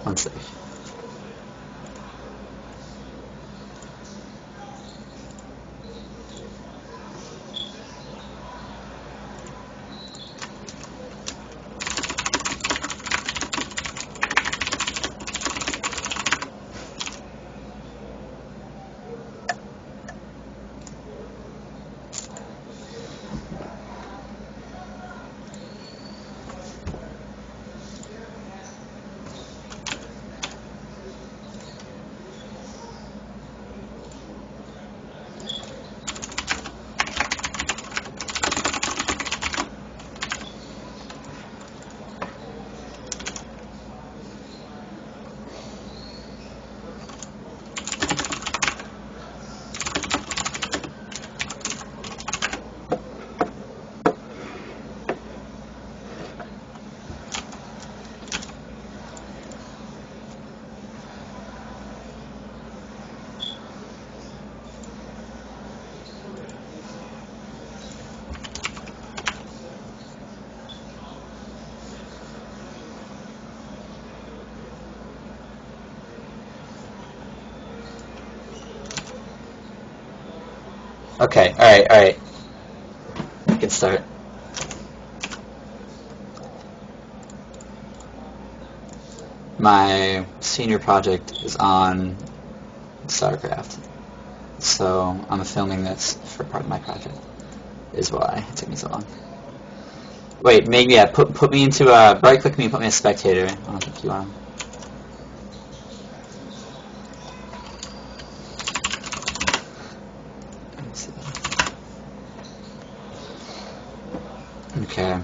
One sec. Okay, alright. Good start. My senior project is on StarCraft, so I'm filming this for part of my project, is why it took me so long. Wait, maybe, yeah, put me into a, right click me and put me as spectator. I don't think you want to. Okay.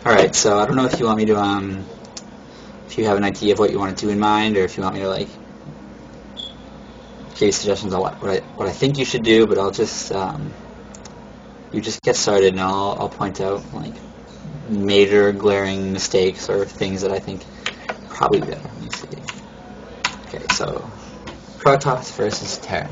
Alright, so I don't know if you want me to, if you have an idea of what you want to do in mind, or if you want me to, like, give you suggestions on what I think you should do, but I'll just, you just get started and I'll point out, like, major glaring mistakes or things that I think probably better. Let me see. Okay, so, Protoss versus Terran.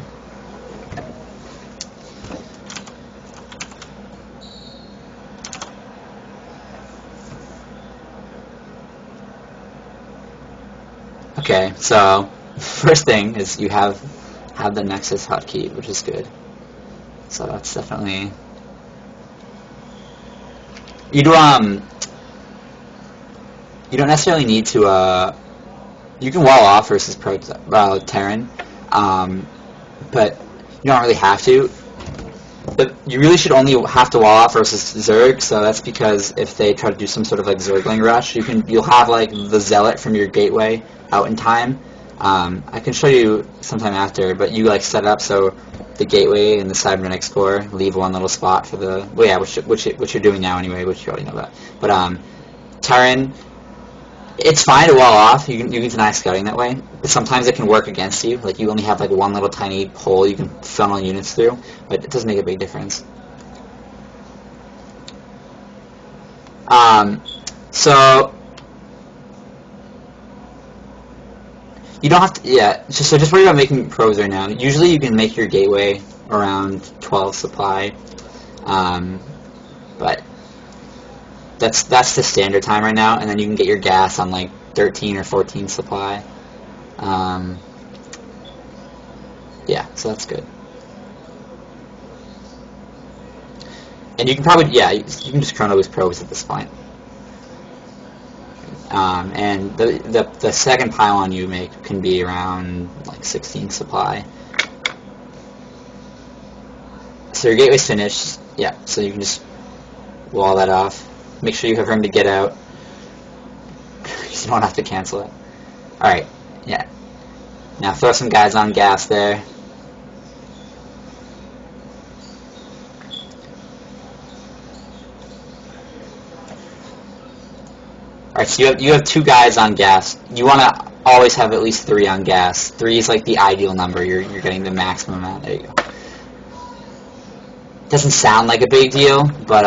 Okay, so first thing is you have the Nexus hotkey, which is good. So that's definitely you don't necessarily need to you can wall off versus Terran, but you don't really have to. But you really should only have to wall off versus zerg. So that's because if they try to do some sort of like zergling rush, you'll have like the zealot from your gateway out in time. I can show you sometime after, but you like set it up so the gateway and the cybernetics core leave one little spot for the which you're doing now anyway, which you already know about. But Terran, it's fine to wall off. You can deny scouting that way, but sometimes it can work against you. Like you only have like one little tiny hole you can funnel units through, but it doesn't make a big difference. So you don't have to. Yeah. So just worry about making probes right now. Usually you can make your gateway around 12 supply, but that's the standard time right now, and then you can get your gas on like 13 or 14 supply. Yeah, so that's good. And you can probably, yeah, you can just chrono boost probes at this point. And the second pylon you make can be around like 16 supply. So your gateway's finished. Yeah, so you can just wall that off. Make sure you have room to get out. You don't have to cancel it. Alright, yeah. Now throw some guys on gas there. Alright, so you have 2 guys on gas. You want to always have at least 3 on gas. 3 is like the ideal number. You're getting the maximum amount. There you go. doesn't sound like a big deal, but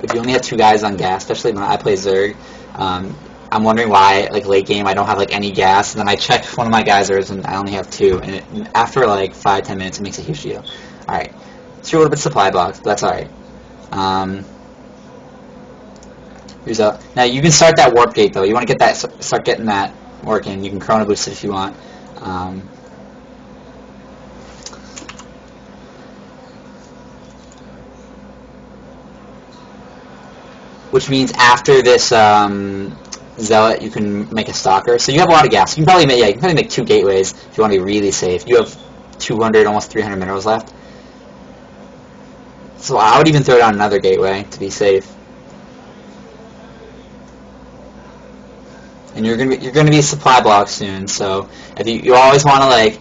if you only have 2 guys on gas, especially when I play Zerg, I'm wondering why, like, late game I don't have, like, any gas, and then I check one of my geysers and I only have 2, and after, like, 5-10 minutes it makes a huge deal. Alright, let's do a little bit of supply box, but that's alright. Now you can start that warp gate though. You want to get that, start getting that working. You can chrono boost it if you want. Which means after this zealot, you can make a stalker. So you have a lot of gas. You can probably make, you can probably make 2 gateways if you want to be really safe. You have 200, almost 300 minerals left. So I would even throw down another gateway to be safe. And you're gonna be supply blocked soon. So if you always want to, like,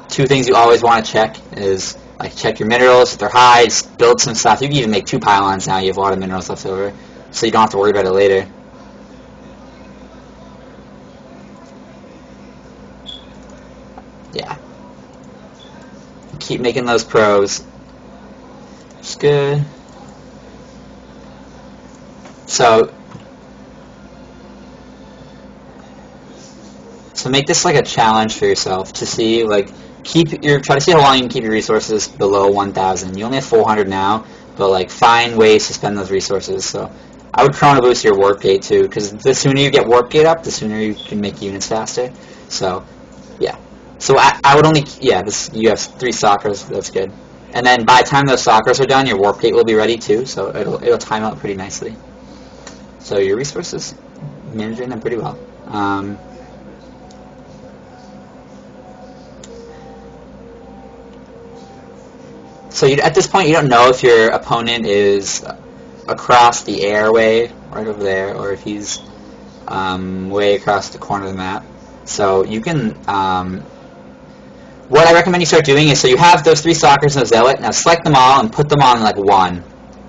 2 things you always want to check is, like, check your minerals if they're high. Just build some stuff. You can even make 2 pylons now. You have a lot of minerals left over, so you don't have to worry about it later. Yeah. Keep making those pros. It's good. So make this like a challenge for yourself to see, like, try to see how long you can keep your resources below 1,000. You only have 400 now, but, like, find ways to spend those resources. So I would chrono boost your warp gate too, because the sooner you get warp gate up, the sooner you can make units faster. So yeah. So I would only, yeah, you have 3 stalkers, that's good. And then by the time those stalkers are done, your warp gate will be ready too, so it'll time out pretty nicely. So your resources, managing them pretty well. So at this point, you don't know if your opponent is across the airway, right over there, or if he's way across the corner of the map. So you can, what I recommend you start doing is, so you have those 3 stalkers and a zealot, now select them all and put them on, like, 1.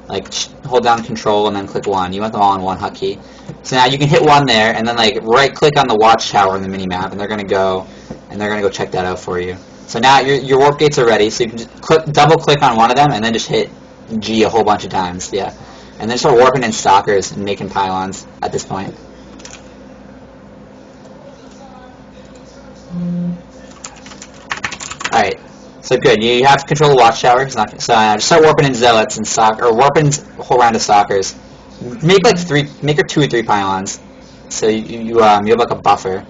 Like, hold down control and then click 1. You want them all on 1 hotkey. So now you can hit 1 there, and then, like, right-click on the watchtower in the minimap, and they're gonna go check that out for you. So now your warp gates are ready, so you can just double-click on one of them, and then just hit G a whole bunch of times, yeah. And then start warping in stalkers and making pylons at this point. Alright, so good. You have control of the watchtower. So just start warping in zealots and warping a whole round of stalkers. Make like 2 or 3 pylons. So you have like a buffer.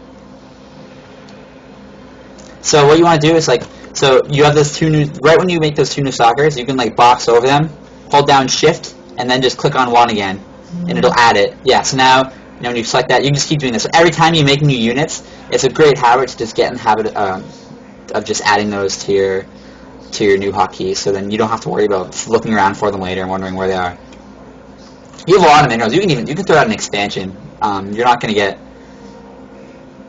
So what you want to do is, like, so you have those 2 new, right when you make those 2 new stalkers, you can, like, box over them, hold down shift, and then just click on 1 again, and it'll add it. Yeah, so now, when you select that, you can just keep doing this. So every time you make new units, it's a great habit to just get in the habit of just adding those to your new hotkeys, so then you don't have to worry about looking around for them later and wondering where they are. You have a lot of minerals. You can throw out an expansion. You're not going to get,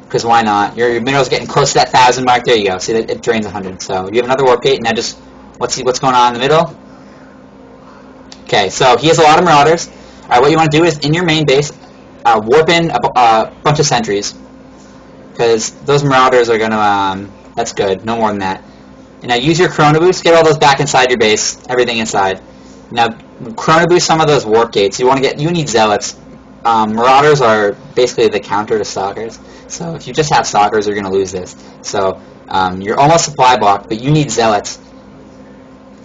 because why not? Your minerals getting close to that 1,000 mark. There you go. See, it drains 100. So you have another warp gate. Now just let's see what's going on in the middle. Okay, so he has a lot of marauders. All right, what you want to do is in your main base, warp in a bunch of sentries, because those marauders are gonna. That's good. No more than that. And now use your chrono boost. Get all those back inside your base. Everything inside. Now chrono boost some of those warp gates. You need zealots. Marauders are basically the counter to stalkers. So if you just have stalkers, you're going to lose this. So you're almost supply blocked, but you need zealots.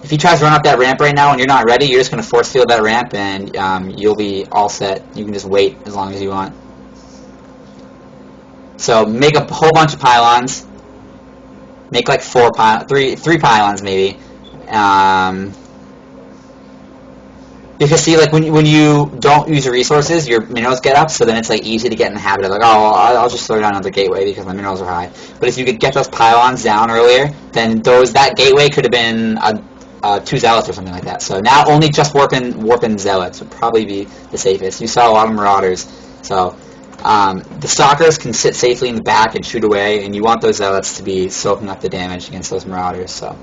If he tries to run up that ramp right now and you're not ready, you're just going to force field that ramp, and you'll be all set. You can just wait as long as you want. So make a whole bunch of pylons. Make like 3 pylons maybe. Because see, like when you don't use your resources, your minerals get up, so then it's like easy to get in the habit of like, oh, well, I'll just throw down another gateway because my minerals are high. But if you could get those pylons down earlier, then that gateway could have been 2 zealots or something like that. So now only just warping zealots would probably be the safest. You saw a lot of marauders, so the stalkers can sit safely in the back and shoot away, and you want those zealots to be soaking up the damage against those marauders. So.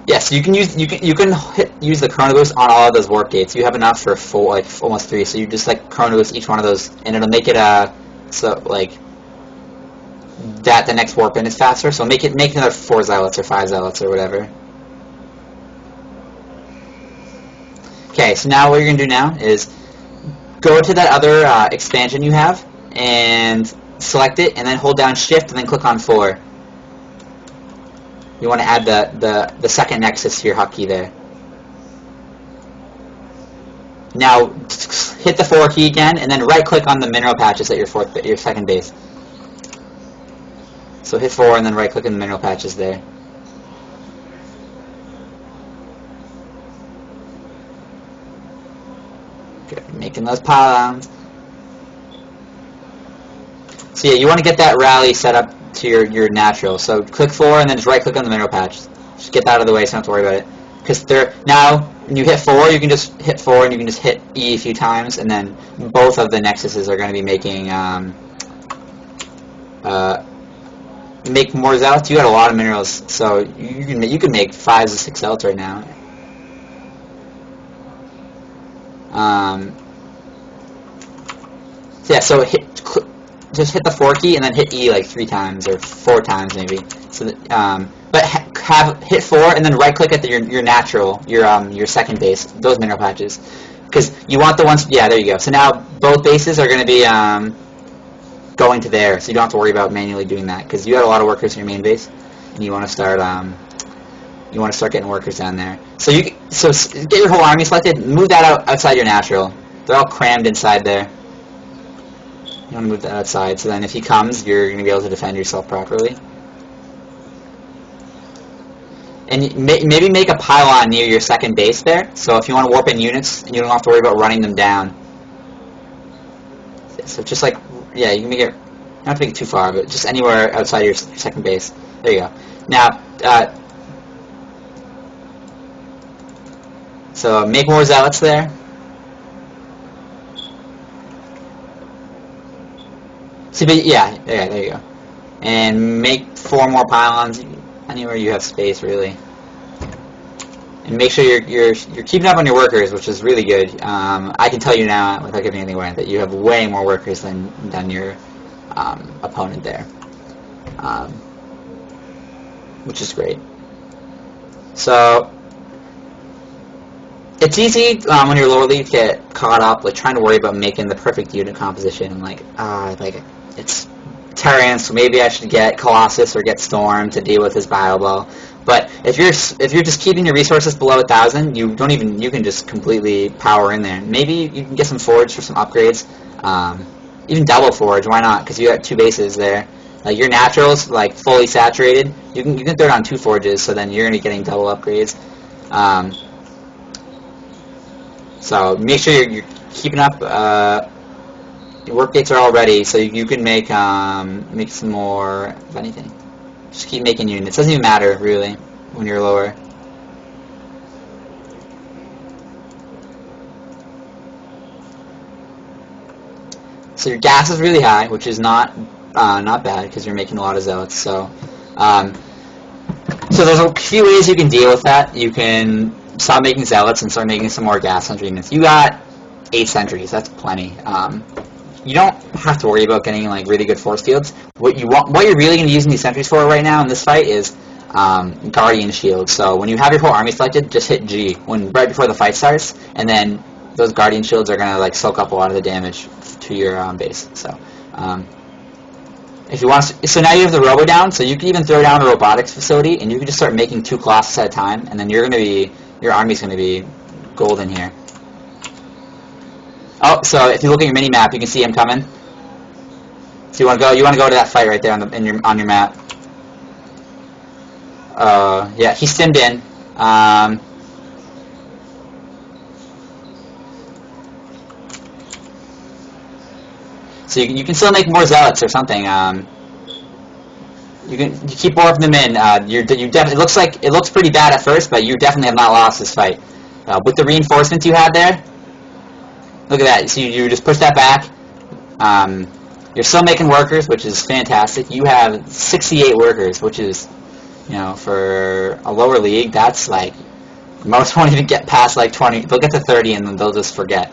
Yes, you can use the chrono boost on all of those warp gates. You have enough for full, like almost 3. So you just like chrono boost each one of those, and it'll make it so like that the next warp in is faster. So make another 4 zealots or 5 zealots or whatever. Okay, so now what you're gonna do now is go to that other expansion you have and select it, and then hold down Shift and then click on 4. You want to add the second nexus to your hotkey there. Now hit the 4 key again, and then right click on the mineral patches at your second base. So hit 4 and then right click on the mineral patches there. Good, making those pylons. So yeah, you want to get that rally set up to your natural. So click 4 and then just right click on the mineral patch. Just get that out of the way so you don't have to worry about it. Because now when you hit 4, you can just hit 4 and you can just hit E a few times, and then both of the nexuses are going to be making make more zealots. You got a lot of minerals, so you can make 5 to 6 zealots right now. So yeah, so just hit the 4 key and then hit E like 3 times or 4 times maybe. So that, but hit 4 and then right click at your natural, your second base, those mineral patches, because you want the ones. Yeah, there you go. So now both bases are going to be going to there, so you don't have to worry about manually doing that, because you have a lot of workers in your main base, and you want to start getting workers down there. So get your whole army selected, move that outside your natural. They're all crammed inside there. You want to move that outside, so then if he comes, you're going to be able to defend yourself properly. And maybe make a pylon near your second base there, so if you want to warp in units, you don't have to worry about running them down. So just like, yeah, you can make it, you don't have to make it too far, but just anywhere outside your second base. There you go. Now, so make more zealots there. See, but yeah, there you go. And make 4 more pylons anywhere you have space, really. And make sure you're keeping up on your workers, which is really good. I can tell you now, without giving anything away, that you have way more workers than your opponent there, which is great. So it's easy when you're lower league to get caught up like trying to worry about making the perfect unit composition, and like it's Terran, so maybe I should get Colossus or get Storm to deal with his bio ball. But if you're just keeping your resources below 1,000, you can just completely power in there. Maybe you can get some forge for some upgrades, even double forge. Why not? Because you got 2 bases there. Like your naturals, like fully saturated, you can throw down 2 forges, so then you're gonna be getting double upgrades. So make sure you're keeping up. Your work dates are all ready, so you can make some more of anything. Just keep making units. Doesn't even matter really when you're lower. So your gas is really high, which is not bad because you're making a lot of zealots. So so there's a few ways you can deal with that. You can stop making zealots and start making some more gas sentry units. You got 8 sentries. That's plenty. You don't have to worry about getting like really good force fields. What you're really going to be using these sentries for right now in this fight is guardian shields. So when you have your whole army selected, just hit G right before the fight starts, and then those guardian shields are going to like soak up a lot of the damage to your base. So if you want, so now you have the robo down, so you can even throw down a robotics facility, and you can just start making 2 Colossus at a time, and then your army's going to be golden here. Oh, so if you look at your mini map, you can see him coming. So you want to go to that fight right there on your map. Yeah, he stimmed in. So you can still make more zealots or something. You keep warping them in. It looks pretty bad at first, but you definitely have not lost this fight with the reinforcements you had there. Look at that. So you just push that back. You're still making workers, which is fantastic. You have 68 workers, which is, for a lower league, that's like, most won't even get past like 20. They'll get to 30 and then they'll just forget.